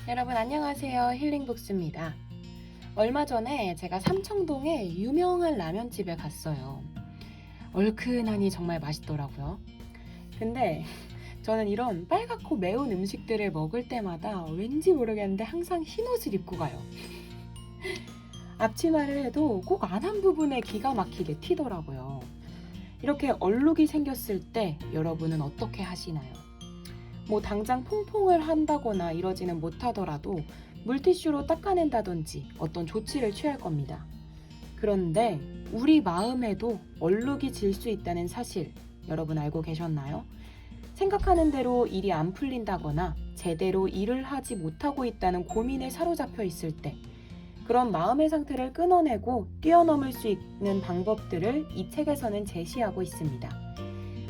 여러분 안녕하세요. 힐링북스입니다. 얼마 전에 제가 삼청동에 유명한 라면집에 갔어요. 얼큰하니 정말 맛있더라고요. 근데 저는 이런 빨갛고 매운 음식들을 먹을 때마다 왠지 모르겠는데 항상 흰옷을 입고 가요. 앞치마를 해도 꼭 안 한 부분에 기가 막히게 튀더라고요. 이렇게 얼룩이 생겼을 때 여러분은 어떻게 하시나요? 당장 퐁퐁을 한다거나 이러지는 못하더라도 물티슈로 닦아낸다든지 어떤 조치를 취할 겁니다. 그런데 우리 마음에도 얼룩이 질 수 있다는 사실 여러분 알고 계셨나요? 생각하는 대로 일이 안 풀린다거나 제대로 일을 하지 못하고 있다는 고민에 사로잡혀 있을 때 그런 마음의 상태를 끊어내고 뛰어넘을 수 있는 방법들을 이 책에서는 제시하고 있습니다.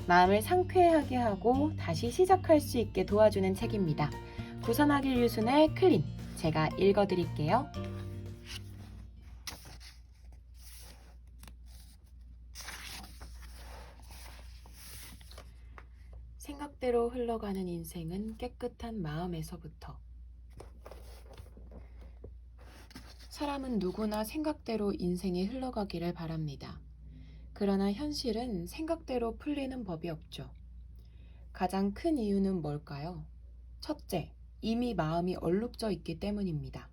마음을 상쾌하게 하고 다시 시작할 수 있게 도와주는 책입니다. 부산하길 유순의 클린, 제가 읽어드릴게요. 생각대로 흘러가는 인생은 깨끗한 마음에서부터. 사람은 누구나 생각대로 인생이 흘러가기를 바랍니다. 그러나 현실은 생각대로 풀리는 법이 없죠. 가장 큰 이유는 뭘까요? 첫째, 이미 마음이 얼룩져 있기 때문입니다.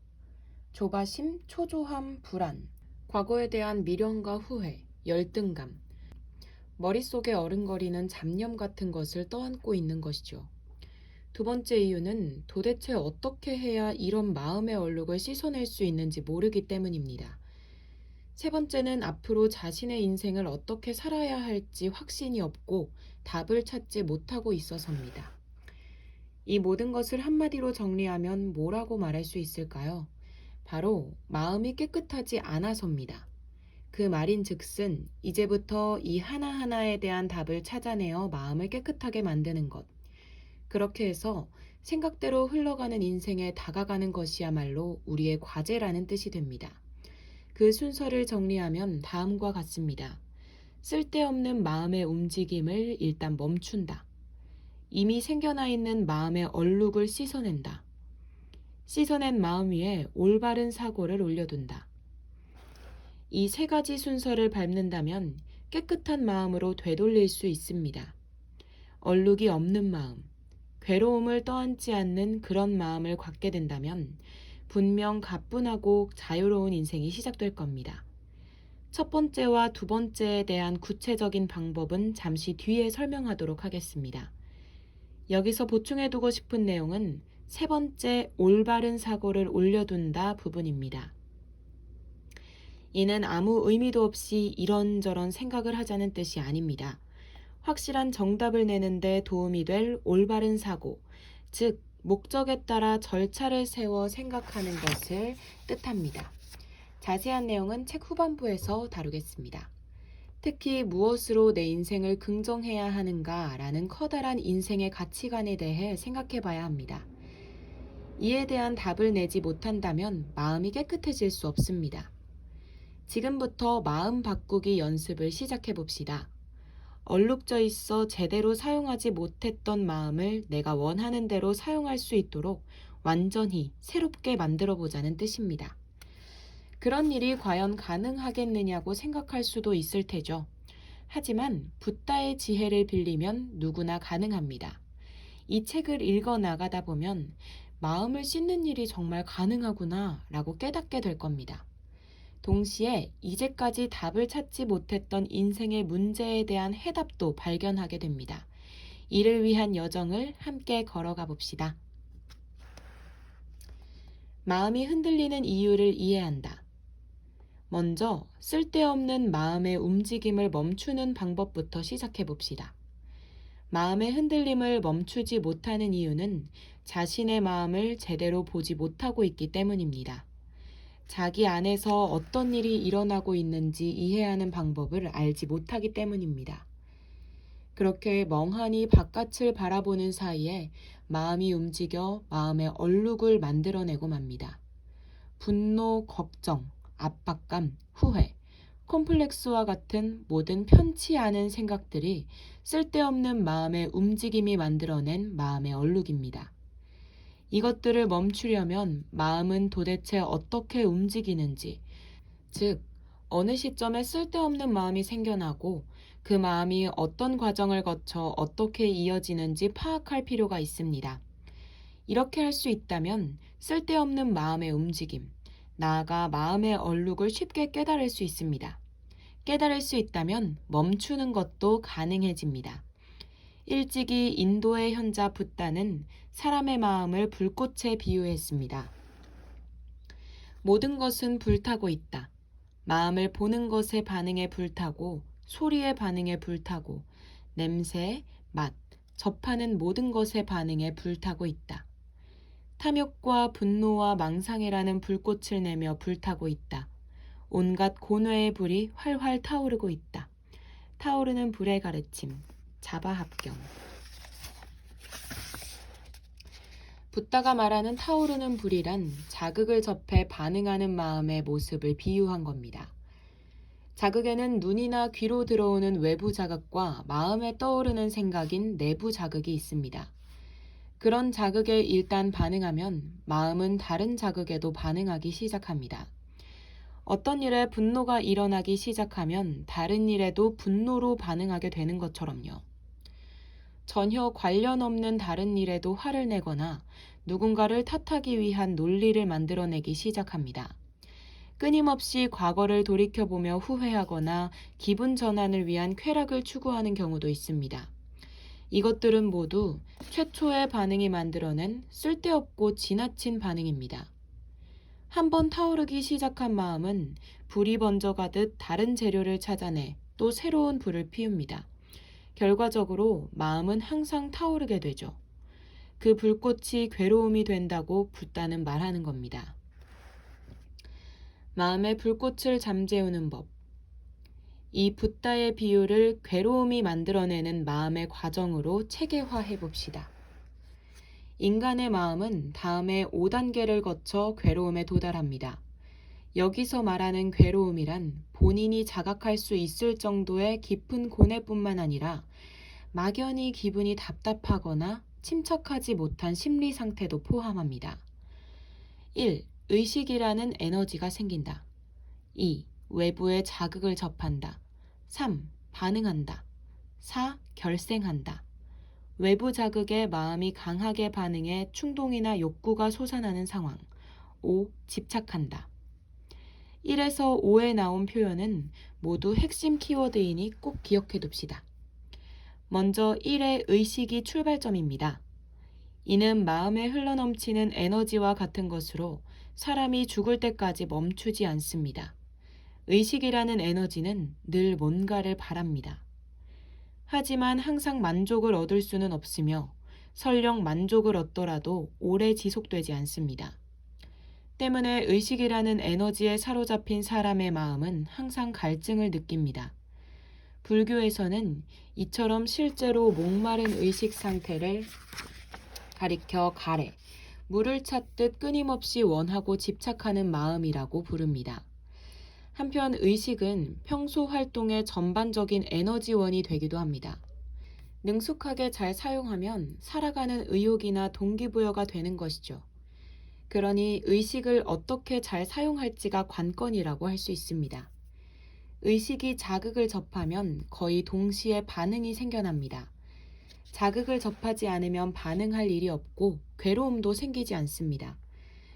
조바심, 초조함, 불안, 과거에 대한 미련과 후회, 열등감, 머릿속에 어른거리는 잡념 같은 것을 떠안고 있는 것이죠. 두 번째 이유는 도대체 어떻게 해야 이런 마음의 얼룩을 씻어낼 수 있는지 모르기 때문입니다. 세 번째는 앞으로 자신의 인생을 어떻게 살아야 할지 확신이 없고 답을 찾지 못하고 있어서입니다. 이 모든 것을 한마디로 정리하면 뭐라고 말할 수 있을까요? 바로 마음이 깨끗하지 않아서입니다. 그 말인즉슨 이제부터 이 하나하나에 대한 답을 찾아내어 마음을 깨끗하게 만드는 것. 그렇게 해서 생각대로 흘러가는 인생에 다가가는 것이야말로 우리의 과제라는 뜻이 됩니다. 그 순서를 정리하면 다음과 같습니다. 쓸데없는 마음의 움직임을 일단 멈춘다. 이미 생겨나 있는 마음의 얼룩을 씻어낸다. 씻어낸 마음 위에 올바른 사고를 올려둔다. 이 세 가지 순서를 밟는다면 깨끗한 마음으로 되돌릴 수 있습니다. 얼룩이 없는 마음, 괴로움을 떠안지 않는 그런 마음을 갖게 된다면 분명 가뿐하고 자유로운 인생이 시작될 겁니다. 첫 번째와 두 번째에 대한 구체적인 방법은 잠시 뒤에 설명하도록 하겠습니다. 여기서 보충해두고 싶은 내용은 세 번째 올바른 사고를 올려둔다 부분입니다. 이는 아무 의미도 없이 이런저런 생각을 하자는 뜻이 아닙니다. 확실한 정답을 내는데 도움이 될 올바른 사고, 즉 목적에 따라 절차를 세워 생각하는 것을 뜻합니다. 자세한 내용은 책 후반부에서 다루겠습니다. 특히 무엇으로 내 인생을 긍정해야 하는가라는 커다란 인생의 가치관에 대해 생각해 봐야 합니다. 이에 대한 답을 내지 못한다면 마음이 깨끗해질 수 없습니다. 지금부터 마음 바꾸기 연습을 시작해 봅시다. 얼룩져 있어 제대로 사용하지 못했던 마음을 내가 원하는 대로 사용할 수 있도록 완전히 새롭게 만들어 보자는 뜻입니다. 그런 일이 과연 가능하겠느냐고 생각할 수도 있을 테죠. 하지만 붓다의 지혜를 빌리면 누구나 가능합니다. 이 책을 읽어 나가다 보면 마음을 씻는 일이 정말 가능하구나 라고 깨닫게 될 겁니다. 동시에 이제까지 답을 찾지 못했던 인생의 문제에 대한 해답도 발견하게 됩니다. 이를 위한 여정을 함께 걸어가 봅시다. 마음이 흔들리는 이유를 이해한다. 먼저 쓸데없는 마음의 움직임을 멈추는 방법부터 시작해 봅시다. 마음의 흔들림을 멈추지 못하는 이유는 자신의 마음을 제대로 보지 못하고 있기 때문입니다. 자기 안에서 어떤 일이 일어나고 있는지 이해하는 방법을 알지 못하기 때문입니다. 그렇게 멍하니 바깥을 바라보는 사이에 마음이 움직여 마음의 얼룩을 만들어내고 맙니다. 분노, 걱정, 압박감, 후회, 콤플렉스와 같은 모든 편치 않은 생각들이 쓸데없는 마음의 움직임이 만들어낸 마음의 얼룩입니다. 이것들을 멈추려면 마음은 도대체 어떻게 움직이는지, 즉, 어느 시점에 쓸데없는 마음이 생겨나고 그 마음이 어떤 과정을 거쳐 어떻게 이어지는지 파악할 필요가 있습니다. 이렇게 할 수 있다면 쓸데없는 마음의 움직임, 나아가 마음의 얼룩을 쉽게 깨달을 수 있습니다. 깨달을 수 있다면 멈추는 것도 가능해집니다. 일찍이 인도의 현자 붓다는 사람의 마음을 불꽃에 비유했습니다. 모든 것은 불타고 있다. 마음을 보는 것의 반응에 불타고, 소리의 반응에 불타고, 냄새, 맛, 접하는 모든 것의 반응에 불타고 있다. 탐욕과 분노와 망상이라는 불꽃을 내며 불타고 있다. 온갖 고뇌의 불이 활활 타오르고 있다. 타오르는 불의 가르침, 자바합경. 붓다가 말하는 타오르는 불이란 자극을 접해 반응하는 마음의 모습을 비유한 겁니다. 자극에는 눈이나 귀로 들어오는 외부 자극과 마음에 떠오르는 생각인 내부 자극이 있습니다. 그런 자극에 일단 반응하면 마음은 다른 자극에도 반응하기 시작합니다. 어떤 일에 분노가 일어나기 시작하면 다른 일에도 분노로 반응하게 되는 것처럼요. 전혀 관련 없는 다른 일에도 화를 내거나 누군가를 탓하기 위한 논리를 만들어내기 시작합니다. 끊임없이 과거를 돌이켜보며 후회하거나 기분 전환을 위한 쾌락을 추구하는 경우도 있습니다. 이것들은 모두 최초의 반응이 만들어낸 쓸데없고 지나친 반응입니다. 한번 타오르기 시작한 마음은 불이 번져가듯 다른 재료를 찾아내 또 새로운 불을 피웁니다. 결과적으로 마음은 항상 타오르게 되죠. 그 불꽃이 괴로움이 된다고 붓다는 말하는 겁니다. 마음의 불꽃을 잠재우는 법. 이 붓다의 비유를 괴로움이 만들어내는 마음의 과정으로 체계화해 봅시다. 인간의 마음은 다음에 5단계를 거쳐 괴로움에 도달합니다. 여기서 말하는 괴로움이란 본인이 자각할 수 있을 정도의 깊은 고뇌뿐만 아니라 막연히 기분이 답답하거나 침착하지 못한 심리 상태도 포함합니다. 1. 의식이라는 에너지가 생긴다. 2. 외부의 자극을 접한다. 3. 반응한다. 4. 결생한다. 외부 자극에 마음이 강하게 반응해 충동이나 욕구가 솟아나는 상황. 5. 집착한다. 1에서 5에 나온 표현은 모두 핵심 키워드이니 꼭 기억해 둡시다. 먼저 1의 의식이 출발점입니다. 이는 마음에 흘러넘치는 에너지와 같은 것으로 사람이 죽을 때까지 멈추지 않습니다. 의식이라는 에너지는 늘 뭔가를 바랍니다. 하지만 항상 만족을 얻을 수는 없으며 설령 만족을 얻더라도 오래 지속되지 않습니다. 때문에 의식이라는 에너지에 사로잡힌 사람의 마음은 항상 갈증을 느낍니다. 불교에서는 이처럼 실제로 목마른 의식 상태를 가리켜 가래, 물을 찾듯 끊임없이 원하고 집착하는 마음이라고 부릅니다. 한편 의식은 평소 활동의 전반적인 에너지원이 되기도 합니다. 능숙하게 잘 사용하면 살아가는 의욕이나 동기부여가 되는 것이죠. 그러니 의식을 어떻게 잘 사용할지가 관건이라고 할 수 있습니다. 의식이 자극을 접하면 거의 동시에 반응이 생겨납니다. 자극을 접하지 않으면 반응할 일이 없고 괴로움도 생기지 않습니다.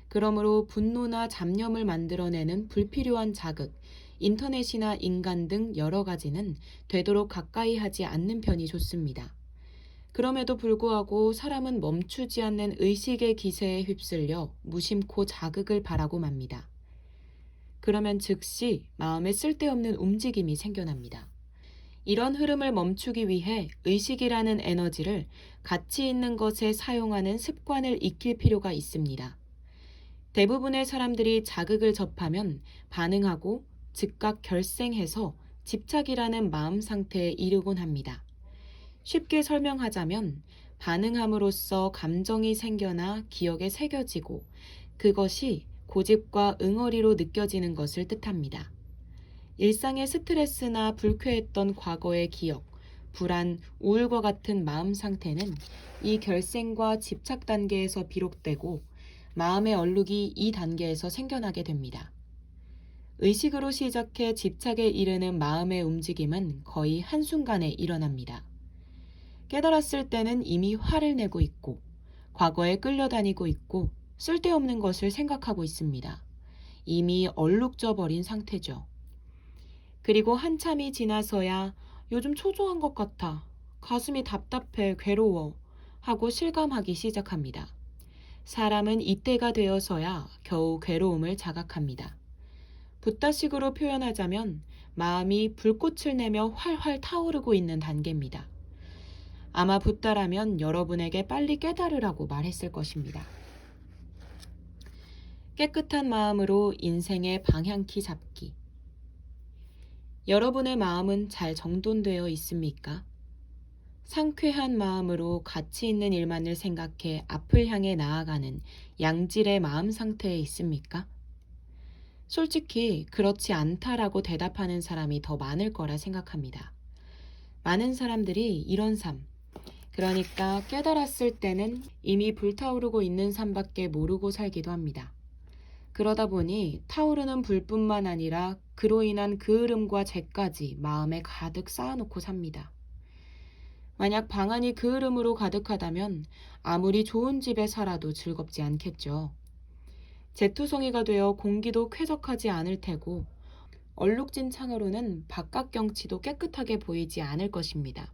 그러므로 분노나 잡념을 만들어내는 불필요한 자극, 인터넷이나 인간 등 여러 가지는 되도록 가까이 하지 않는 편이 좋습니다. 그럼에도 불구하고 사람은 멈추지 않는 의식의 기세에 휩쓸려 무심코 자극을 바라고 맙니다. 그러면 즉시 마음에 쓸데없는 움직임이 생겨납니다. 이런 흐름을 멈추기 위해 의식이라는 에너지를 가치 있는 것에 사용하는 습관을 익힐 필요가 있습니다. 대부분의 사람들이 자극을 접하면 반응하고 즉각 결생해서 집착이라는 마음 상태에 이르곤 합니다. 쉽게 설명하자면 반응함으로써 감정이 생겨나 기억에 새겨지고 그것이 고집과 응어리로 느껴지는 것을 뜻합니다. 일상의 스트레스나 불쾌했던 과거의 기억, 불안, 우울과 같은 마음 상태는 이 결생과 집착 단계에서 비롯되고 마음의 얼룩이 이 단계에서 생겨나게 됩니다. 의식으로 시작해 집착에 이르는 마음의 움직임은 거의 한순간에 일어납니다. 깨달았을 때는 이미 화를 내고 있고 과거에 끌려다니고 있고 쓸데없는 것을 생각하고 있습니다. 이미 얼룩져 버린 상태죠. 그리고 한참이 지나서야 요즘 초조한 것 같아, 가슴이 답답해, 괴로워 하고 실감하기 시작합니다. 사람은 이때가 되어서야 겨우 괴로움을 자각합니다. 붓다식으로 표현하자면 마음이 불꽃을 내며 활활 타오르고 있는 단계입니다. 아마 붓다라면 여러분에게 빨리 깨달으라고 말했을 것입니다. 깨끗한 마음으로 인생의 방향키 잡기. 여러분의 마음은 잘 정돈되어 있습니까? 상쾌한 마음으로 가치 있는 일만을 생각해 앞을 향해 나아가는 양질의 마음 상태에 있습니까? 솔직히 그렇지 않다라고 대답하는 사람이 더 많을 거라 생각합니다. 많은 사람들이 이런 삶, 그러니까 깨달았을 때는 이미 불타오르고 있는 삶밖에 모르고 살기도 합니다. 그러다 보니 타오르는 불뿐만 아니라 그로 인한 그을음과 죄까지 마음에 가득 쌓아놓고 삽니다. 만약 방 안이 그을음으로 가득하다면 아무리 좋은 집에 살아도 즐겁지 않겠죠. 재투성이가 되어 공기도 쾌적하지 않을 테고 얼룩진 창으로는 바깥 경치도 깨끗하게 보이지 않을 것입니다.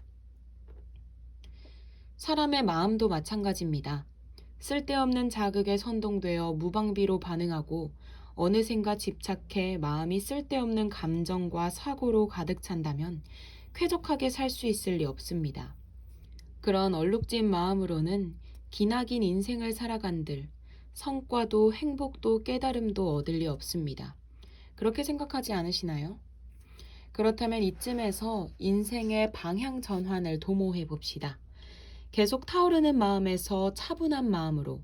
사람의 마음도 마찬가지입니다. 쓸데없는 자극에 선동되어 무방비로 반응하고 어느샌가 집착해 마음이 쓸데없는 감정과 사고로 가득 찬다면 쾌적하게 살 수 있을 리 없습니다. 그런 얼룩진 마음으로는 기나긴 인생을 살아간들 성과도 행복도 깨달음도 얻을 리 없습니다. 그렇게 생각하지 않으시나요? 그렇다면 이쯤에서 인생의 방향 전환을 도모해 봅시다. 계속 타오르는 마음에서 차분한 마음으로,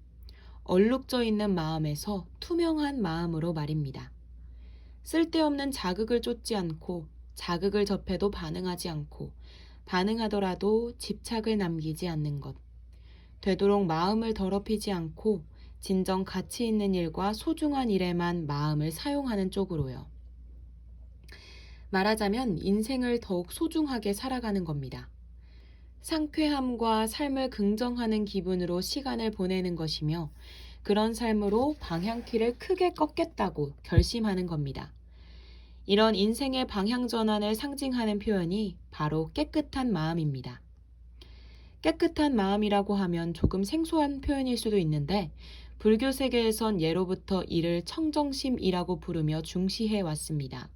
얼룩져 있는 마음에서 투명한 마음으로 말입니다. 쓸데없는 자극을 쫓지 않고 자극을 접해도 반응하지 않고 반응하더라도 집착을 남기지 않는 것. 되도록 마음을 더럽히지 않고 진정 가치 있는 일과 소중한 일에만 마음을 사용하는 쪽으로요. 말하자면 인생을 더욱 소중하게 살아가는 겁니다. 상쾌함과 삶을 긍정하는 기분으로 시간을 보내는 것이며 그런 삶으로 방향키를 크게 꺾겠다고 결심하는 겁니다. 이런 인생의 방향 전환을 상징하는 표현이 바로 깨끗한 마음입니다. 깨끗한 마음이라고 하면 조금 생소한 표현일 수도 있는데 불교 세계에선 예로부터 이를 청정심이라고 부르며 중시해 왔습니다.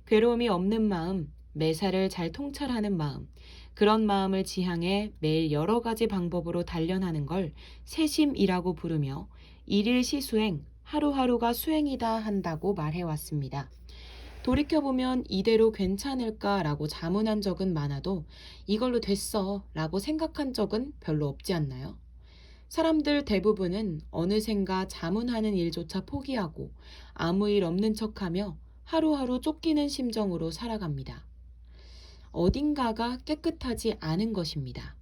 괴로움이 없는 마음, 매사를 잘 통찰하는 마음, 그런 마음을 지향해 매일 여러 가지 방법으로 단련하는 걸 세심이라고 부르며 일일 시수행, 하루하루가 수행이다 한다고 말해왔습니다. 돌이켜보면 이대로 괜찮을까라고 자문한 적은 많아도 이걸로 됐어 라고 생각한 적은 별로 없지 않나요? 사람들 대부분은 어느샌가 자문하는 일조차 포기하고 아무 일 없는 척하며 하루하루 쫓기는 심정으로 살아갑니다. 어딘가가 깨끗하지 않은 것입니다.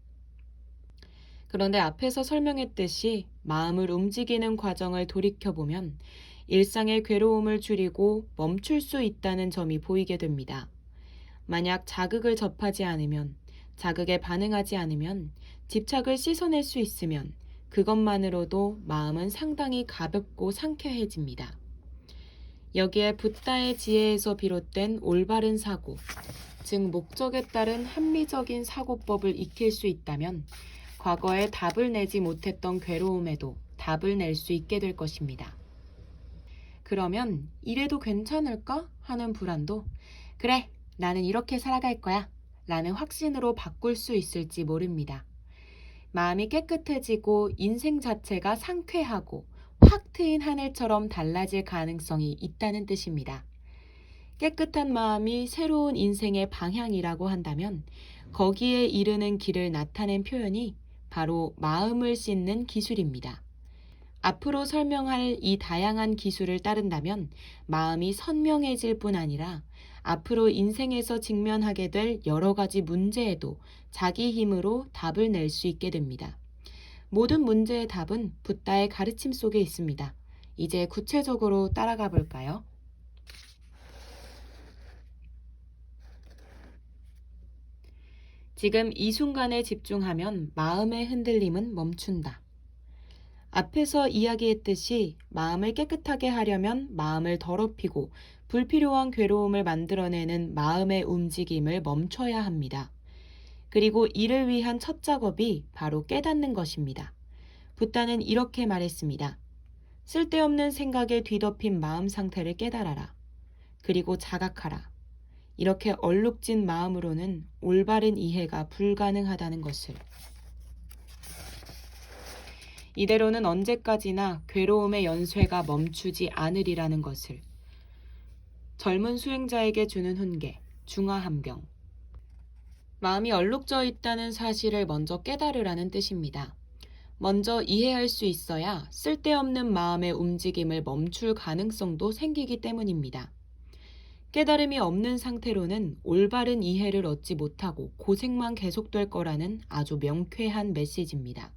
그런데 앞에서 설명했듯이 마음을 움직이는 과정을 돌이켜보면 일상의 괴로움을 줄이고 멈출 수 있다는 점이 보이게 됩니다. 만약 자극을 접하지 않으면, 자극에 반응하지 않으면, 집착을 씻어낼 수 있으면 그것만으로도 마음은 상당히 가볍고 상쾌해집니다. 여기에 붓다의 지혜에서 비롯된 올바른 사고, 즉 목적에 따른 합리적인 사고법을 익힐 수 있다면 과거에 답을 내지 못했던 괴로움에도 답을 낼 수 있게 될 것입니다. 그러면 이래도 괜찮을까 하는 불안도 그래, 나는 이렇게 살아갈 거야 라는 확신으로 바꿀 수 있을지 모릅니다. 마음이 깨끗해지고 인생 자체가 상쾌하고 확 트인 하늘처럼 달라질 가능성이 있다는 뜻입니다. 깨끗한 마음이 새로운 인생의 방향이라고 한다면 거기에 이르는 길을 나타낸 표현이 바로 마음을 씻는 기술입니다. 앞으로 설명할 이 다양한 기술을 따른다면 마음이 선명해질 뿐 아니라 앞으로 인생에서 직면하게 될 여러 가지 문제에도 자기 힘으로 답을 낼 수 있게 됩니다. 모든 문제의 답은 붓다의 가르침 속에 있습니다. 이제 구체적으로 따라가 볼까요? 지금 이 순간에 집중하면 마음의 흔들림은 멈춘다. 앞에서 이야기했듯이 마음을 깨끗하게 하려면 마음을 더럽히고 불필요한 괴로움을 만들어내는 마음의 움직임을 멈춰야 합니다. 그리고 이를 위한 첫 작업이 바로 깨닫는 것입니다. 붓다는 이렇게 말했습니다. 쓸데없는 생각에 뒤덮인 마음 상태를 깨달아라. 그리고 자각하라. 이렇게 얼룩진 마음으로는 올바른 이해가 불가능하다는 것을. 이대로는 언제까지나 괴로움의 연쇄가 멈추지 않으리라는 것을. 젊은 수행자에게 주는 훈계, 중화함경. 마음이 얼룩져 있다는 사실을 먼저 깨달으라는 뜻입니다. 먼저 이해할 수 있어야 쓸데없는 마음의 움직임을 멈출 가능성도 생기기 때문입니다. 깨달음이 없는 상태로는 올바른 이해를 얻지 못하고 고생만 계속될 거라는 아주 명쾌한 메시지입니다.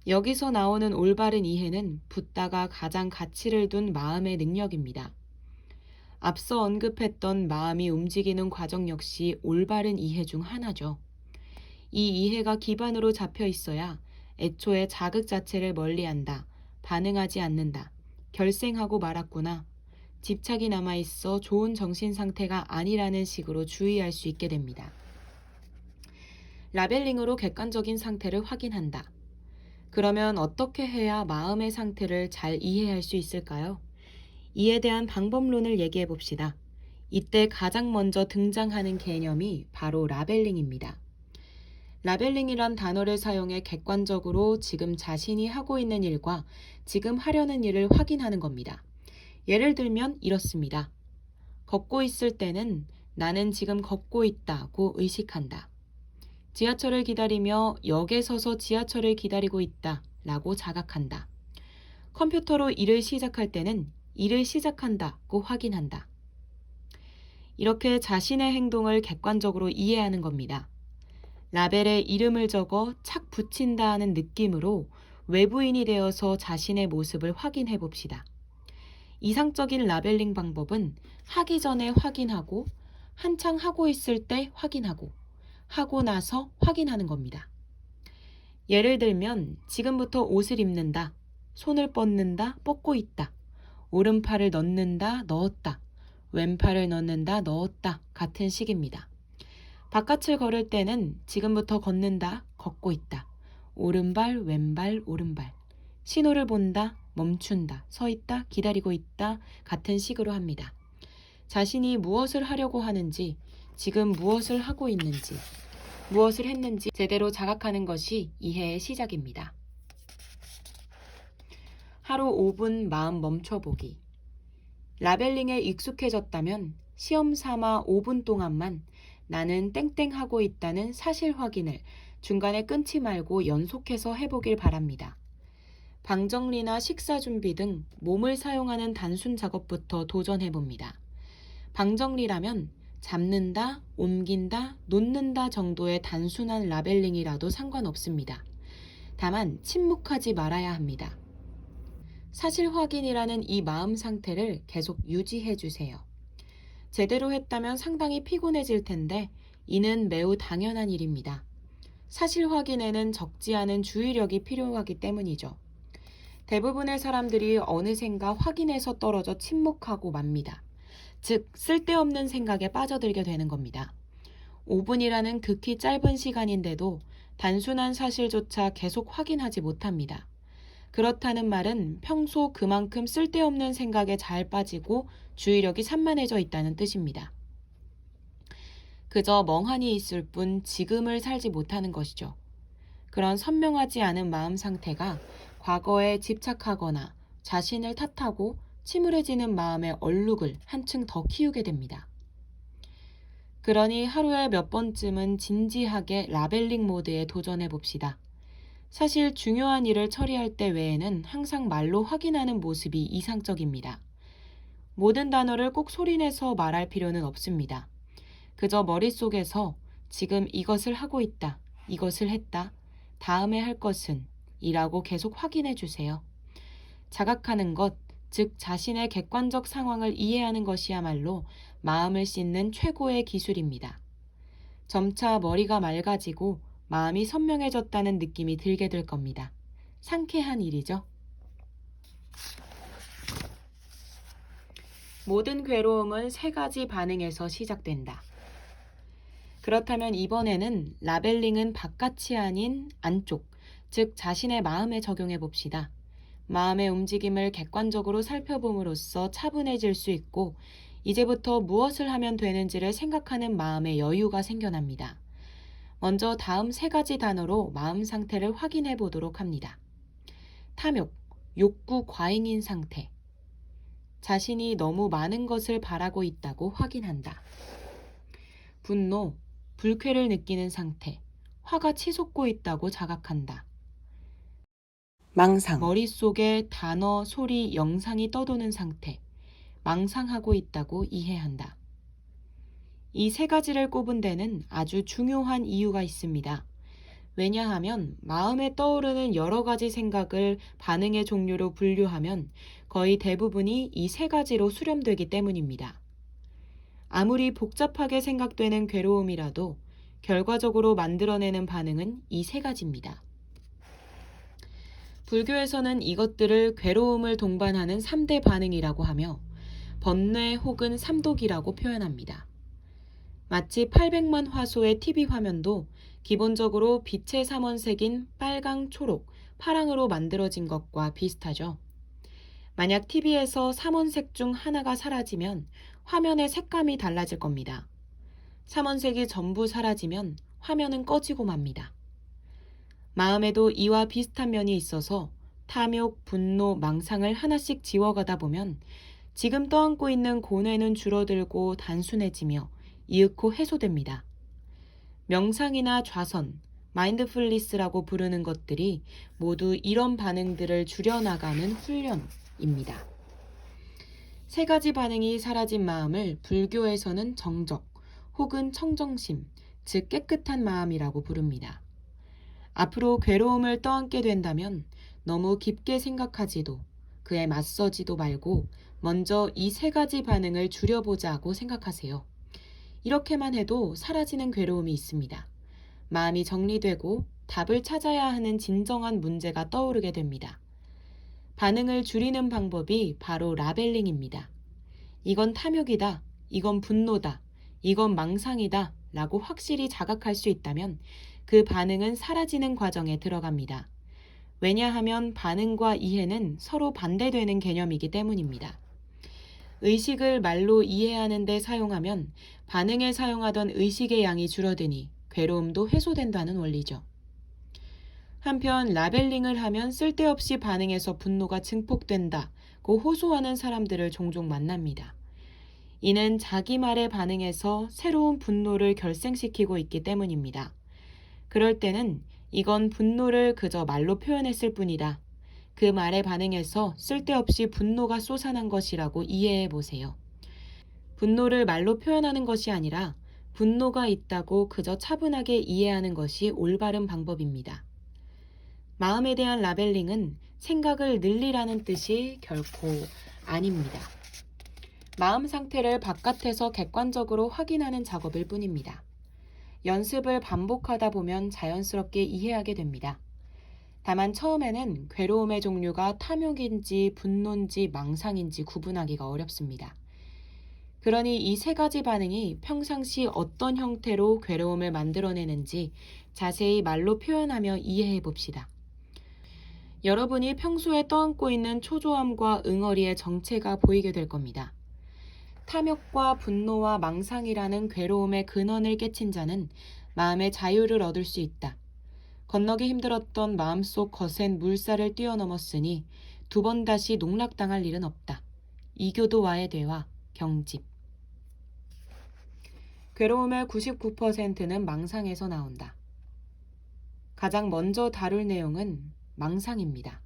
여기서 나오는 올바른 이해는 붓다가 가장 가치를 둔 마음의 능력입니다. 앞서 언급했던 마음이 움직이는 과정 역시 올바른 이해 중 하나죠. 이 이해가 기반으로 잡혀 있어야 애초에 자극 자체를 멀리한다, 반응하지 않는다, 결생하고 말았구나, 집착이 남아있어 좋은 정신 상태가 아니라는 식으로 주의할 수 있게 됩니다. 라벨링으로 객관적인 상태를 확인한다. 그러면 어떻게 해야 마음의 상태를 잘 이해할 수 있을까요? 이에 대한 방법론을 얘기해 봅시다. 이때 가장 먼저 등장하는 개념이 바로 라벨링입니다. 라벨링이란 단어를 사용해 객관적으로 지금 자신이 하고 있는 일과 지금 하려는 일을 확인하는 겁니다. 예를 들면 이렇습니다. 걷고 있을 때는 나는 지금 걷고 있다고 의식한다. 지하철을 기다리며 역에 서서 지하철을 기다리고 있다 라고 자각한다. 컴퓨터로 일을 시작할 때는 일을 시작한다고 확인한다. 이렇게 자신의 행동을 객관적으로 이해하는 겁니다. 라벨에 이름을 적어 착 붙인다 하는 느낌으로 외부인이 되어서 자신의 모습을 확인해 봅시다. 이상적인 라벨링 방법은 하기 전에 확인하고 한창 하고 있을 때 확인하고 하고 나서 확인하는 겁니다. 예를 들면 지금부터 옷을 입는다, 손을 뻗는다, 뻗고 있다, 오른팔을 넣는다, 넣었다, 왼팔을 넣는다, 넣었다 같은 식입니다. 바깥을 걸을 때는 지금부터 걷는다, 걷고 있다, 오른발, 왼발, 오른발, 신호를 본다, 멈춘다, 서 있다, 기다리고 있다 같은 식으로 합니다. 자신이 무엇을 하려고 하는지, 지금 무엇을 하고 있는지, 무엇을 했는지 제대로 자각하는 것이 이해의 시작입니다. 하루 5분 마음 멈춰보기. 라벨링에 익숙해졌다면 시험 삼아 5분 동안만 나는 땡땡 하고 있다는 사실 확인을 중간에 끊지 말고 연속해서 해보길 바랍니다. 방 정리나 식사 준비 등 몸을 사용하는 단순 작업부터 도전해봅니다. 방 정리라면 잡는다, 옮긴다, 놓는다 정도의 단순한 라벨링이라도 상관없습니다. 다만 침묵하지 말아야 합니다. 사실 확인이라는 이 마음 상태를 계속 유지해 주세요. 제대로 했다면 상당히 피곤해질 텐데 이는 매우 당연한 일입니다. 사실 확인에는 적지 않은 주의력이 필요하기 때문이죠. 대부분의 사람들이 어느샌가 확인에서 떨어져 침묵하고 맙니다. 즉, 쓸데없는 생각에 빠져들게 되는 겁니다. 5분이라는 극히 짧은 시간인데도 단순한 사실조차 계속 확인하지 못합니다. 그렇다는 말은 평소 그만큼 쓸데없는 생각에 잘 빠지고 주의력이 산만해져 있다는 뜻입니다. 그저 멍하니 있을 뿐 지금을 살지 못하는 것이죠. 그런 선명하지 않은 마음 상태가 과거에 집착하거나 자신을 탓하고 침울해지는 마음의 얼룩을 한층 더 키우게 됩니다. 그러니 하루에 몇 번쯤은 진지하게 라벨링 모드에 도전해 봅시다. 사실 중요한 일을 처리할 때 외에는 항상 말로 확인하는 모습이 이상적입니다. 모든 단어를 꼭 소리내서 말할 필요는 없습니다. 그저 머릿속에서 지금 이것을 하고 있다, 이것을 했다, 다음에 할 것은 이라고 계속 확인해 주세요. 자각하는 것, 즉 자신의 객관적 상황을 이해하는 것이야말로 마음을 씻는 최고의 기술입니다. 점차 머리가 맑아지고 마음이 선명해졌다는 느낌이 들게 될 겁니다. 상쾌한 일이죠. 모든 괴로움은 세 가지 반응에서 시작된다. 그렇다면 이번에는 라벨링은 바깥이 아닌 안쪽, 즉 자신의 마음에 적용해 봅시다. 마음의 움직임을 객관적으로 살펴봄으로써 차분해질 수 있고 이제부터 무엇을 하면 되는지를 생각하는 마음의 여유가 생겨납니다. 먼저 다음 세 가지 단어로 마음 상태를 확인해 보도록 합니다. 탐욕, 욕구 과잉인 상태. 자신이 너무 많은 것을 바라고 있다고 확인한다. 분노, 불쾌를 느끼는 상태. 화가 치솟고 있다고 자각한다. 망상, 머릿속에 단어, 소리, 영상이 떠도는 상태. 망상하고 있다고 이해한다. 이 세 가지를 꼽은 데는 아주 중요한 이유가 있습니다. 왜냐하면 마음에 떠오르는 여러 가지 생각을 반응의 종류로 분류하면 거의 대부분이 이 세 가지로 수렴되기 때문입니다. 아무리 복잡하게 생각되는 괴로움이라도 결과적으로 만들어내는 반응은 이 세 가지입니다. 불교에서는 이것들을 괴로움을 동반하는 3대 반응이라고 하며 번뇌 혹은 삼독이라고 표현합니다. 마치 800만 화소의 TV 화면도 기본적으로 빛의 삼원색인 빨강, 초록, 파랑으로 만들어진 것과 비슷하죠. 만약 TV에서 삼원색 중 하나가 사라지면 화면의 색감이 달라질 겁니다. 삼원색이 전부 사라지면 화면은 꺼지고 맙니다. 마음에도 이와 비슷한 면이 있어서 탐욕, 분노, 망상을 하나씩 지워가다 보면 지금 떠안고 있는 고뇌는 줄어들고 단순해지며 이윽고 해소됩니다. 명상이나 좌선, 마인드풀리스라고 부르는 것들이 모두 이런 반응들을 줄여나가는 훈련입니다. 세 가지 반응이 사라진 마음을 불교에서는 정적 혹은 청정심, 즉 깨끗한 마음이라고 부릅니다. 앞으로 괴로움을 떠안게 된다면 너무 깊게 생각하지도 그에 맞서지도 말고 먼저 이 세 가지 반응을 줄여보자고 생각하세요. 이렇게만 해도 사라지는 괴로움이 있습니다. 마음이 정리되고 답을 찾아야 하는 진정한 문제가 떠오르게 됩니다. 반응을 줄이는 방법이 바로 라벨링입니다. 이건 탐욕이다, 이건 분노다, 이건 망상이다 라고 확실히 자각할 수 있다면 그 반응은 사라지는 과정에 들어갑니다. 왜냐하면 반응과 이해는 서로 반대되는 개념이기 때문입니다. 의식을 말로 이해하는 데 사용하면 반응에 사용하던 의식의 양이 줄어드니 괴로움도 해소된다는 원리죠. 한편 라벨링을 하면 쓸데없이 반응해서 분노가 증폭된다고 호소하는 사람들을 종종 만납니다. 이는 자기 말에 반응해서 새로운 분노를 결생시키고 있기 때문입니다. 그럴 때는 이건 분노를 그저 말로 표현했을 뿐이다. 그 말에 반응해서 쓸데없이 분노가 솟아난 것이라고 이해해 보세요. 분노를 말로 표현하는 것이 아니라 분노가 있다고 그저 차분하게 이해하는 것이 올바른 방법입니다. 마음에 대한 라벨링은 생각을 늘리라는 뜻이 결코 아닙니다. 마음 상태를 바깥에서 객관적으로 확인하는 작업일 뿐입니다. 연습을 반복하다 보면 자연스럽게 이해하게 됩니다. 다만 처음에는 괴로움의 종류가 탐욕인지 분노인지 망상인지 구분하기가 어렵습니다. 그러니 이 세 가지 반응이 평상시 어떤 형태로 괴로움을 만들어내는지 자세히 말로 표현하며 이해해 봅시다. 여러분이 평소에 떠안고 있는 초조함과 응어리의 정체가 보이게 될 겁니다. 탐욕과 분노와 망상이라는 괴로움의 근원을 깨친 자는 마음의 자유를 얻을 수 있다. 건너기 힘들었던 마음속 거센 물살을 뛰어넘었으니 두 번 다시 농락당할 일은 없다. 이교도와의 대화, 경집. 괴로움의 99%는 망상에서 나온다. 가장 먼저 다룰 내용은 망상입니다.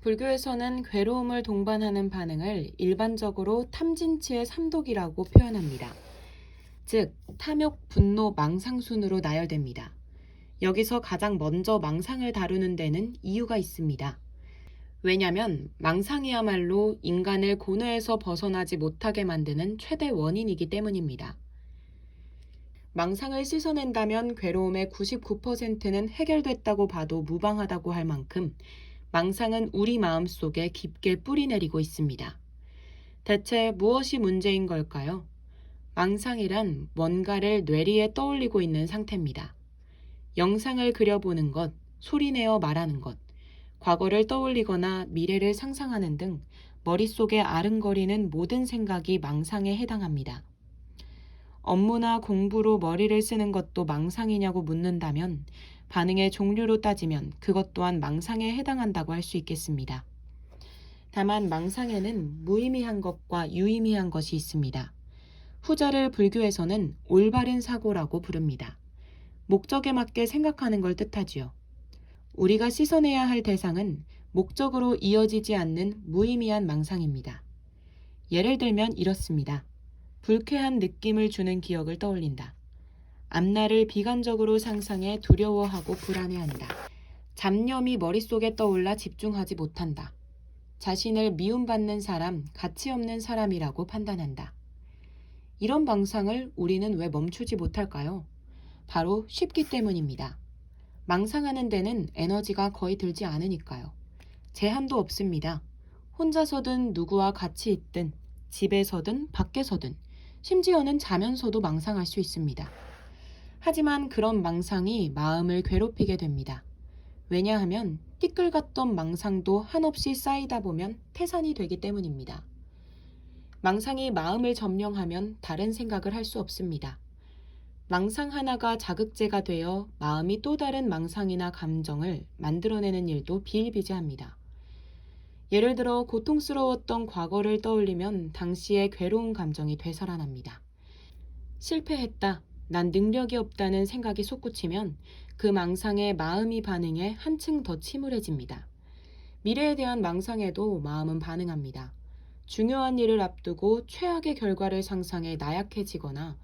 불교에서는 괴로움을 동반하는 반응을 일반적으로 탐진치의 삼독이라고 표현합니다. 즉, 탐욕, 분노, 망상 순으로 나열됩니다. 여기서 가장 먼저 망상을 다루는 데는 이유가 있습니다. 왜냐하면 망상이야말로 인간을 고뇌에서 벗어나지 못하게 만드는 최대 원인이기 때문입니다. 망상을 씻어낸다면 괴로움의 99%는 해결됐다고 봐도 무방하다고 할 만큼 망상은 우리 마음속에 깊게 뿌리내리고 있습니다. 대체 무엇이 문제인 걸까요? 망상이란 뭔가를 뇌리에 떠올리고 있는 상태입니다. 영상을 그려보는 것, 소리내어 말하는 것, 과거를 떠올리거나 미래를 상상하는 등 머릿속에 아른거리는 모든 생각이 망상에 해당합니다. 업무나 공부로 머리를 쓰는 것도 망상이냐고 묻는다면 반응의 종류로 따지면 그것 또한 망상에 해당한다고 할 수 있겠습니다. 다만 망상에는 무의미한 것과 유의미한 것이 있습니다. 후자를 불교에서는 올바른 사고라고 부릅니다. 목적에 맞게 생각하는 걸 뜻하지요. 우리가 씻어내야 할 대상은 목적으로 이어지지 않는 무의미한 망상입니다. 예를 들면 이렇습니다. 불쾌한 느낌을 주는 기억을 떠올린다. 앞날을 비관적으로 상상해 두려워하고 불안해한다. 잡념이 머릿속에 떠올라 집중하지 못한다. 자신을 미움받는 사람, 가치 없는 사람이라고 판단한다. 이런 망상을 우리는 왜 멈추지 못할까요? 바로 쉽기 때문입니다. 망상하는 데는 에너지가 거의 들지 않으니까요. 제한도 없습니다. 혼자서든 누구와 같이 있든 집에서든 밖에서든 심지어는 자면서도 망상할 수 있습니다. 하지만 그런 망상이 마음을 괴롭히게 됩니다. 왜냐하면 띠끌같던 망상도 한없이 쌓이다 보면 태산이 되기 때문입니다. 망상이 마음을 점령하면 다른 생각을 할 수 없습니다. 망상 하나가 자극제가 되어 마음이 또 다른 망상이나 감정을 만들어내는 일도 비일비재합니다. 예를 들어 고통스러웠던 과거를 떠올리면 당시의 괴로운 감정이 되살아납니다. 실패했다, 난 능력이 없다는 생각이 솟구치면 그 망상에 마음이 반응해 한층 더 침울해집니다. 미래에 대한 망상에도 마음은 반응합니다. 중요한 일을 앞두고 최악의 결과를 상상해 나약해지거나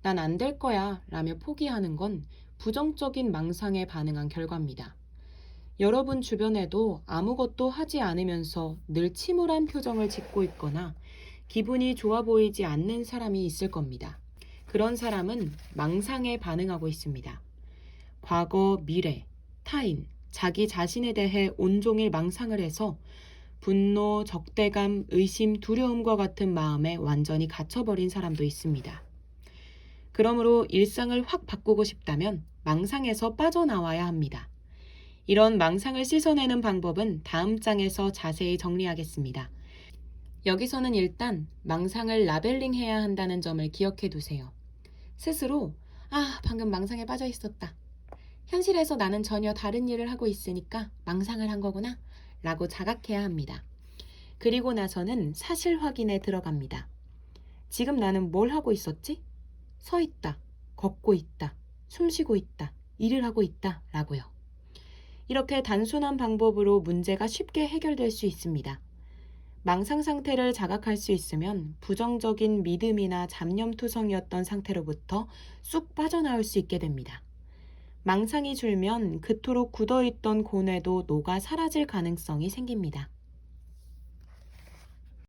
난 안 될 거야 라며 포기하는 건 부정적인 망상에 반응한 결과입니다. 여러분 주변에도 아무것도 하지 않으면서 늘 침울한 표정을 짓고 있거나 기분이 좋아 보이지 않는 사람이 있을 겁니다. 그런 사람은 망상에 반응하고 있습니다. 과거, 미래, 타인, 자기 자신에 대해 온종일 망상을 해서 분노, 적대감, 의심, 두려움과 같은 마음에 완전히 갇혀버린 사람도 있습니다. 그러므로 일상을 확 바꾸고 싶다면 망상에서 빠져나와야 합니다. 이런 망상을 씻어내는 방법은 다음 장에서 자세히 정리하겠습니다. 여기서는 일단 망상을 라벨링해야 한다는 점을 기억해 두세요. 스스로 방금 망상에 빠져 있었다. 현실에서 나는 전혀 다른 일을 하고 있으니까 망상을 한 거구나 라고 자각해야 합니다. 그리고 나서는 사실 확인에 들어갑니다. 지금 나는 뭘 하고 있었지? 서 있다, 걷고 있다, 숨 쉬고 있다, 일을 하고 있다 라고요. 이렇게 단순한 방법으로 문제가 쉽게 해결될 수 있습니다. 망상 상태를 자각할 수 있으면 부정적인 믿음이나 잡념투성이었던 상태로부터 쑥 빠져나올 수 있게 됩니다. 망상이 줄면 그토록 굳어있던 고뇌도 녹아 사라질 가능성이 생깁니다.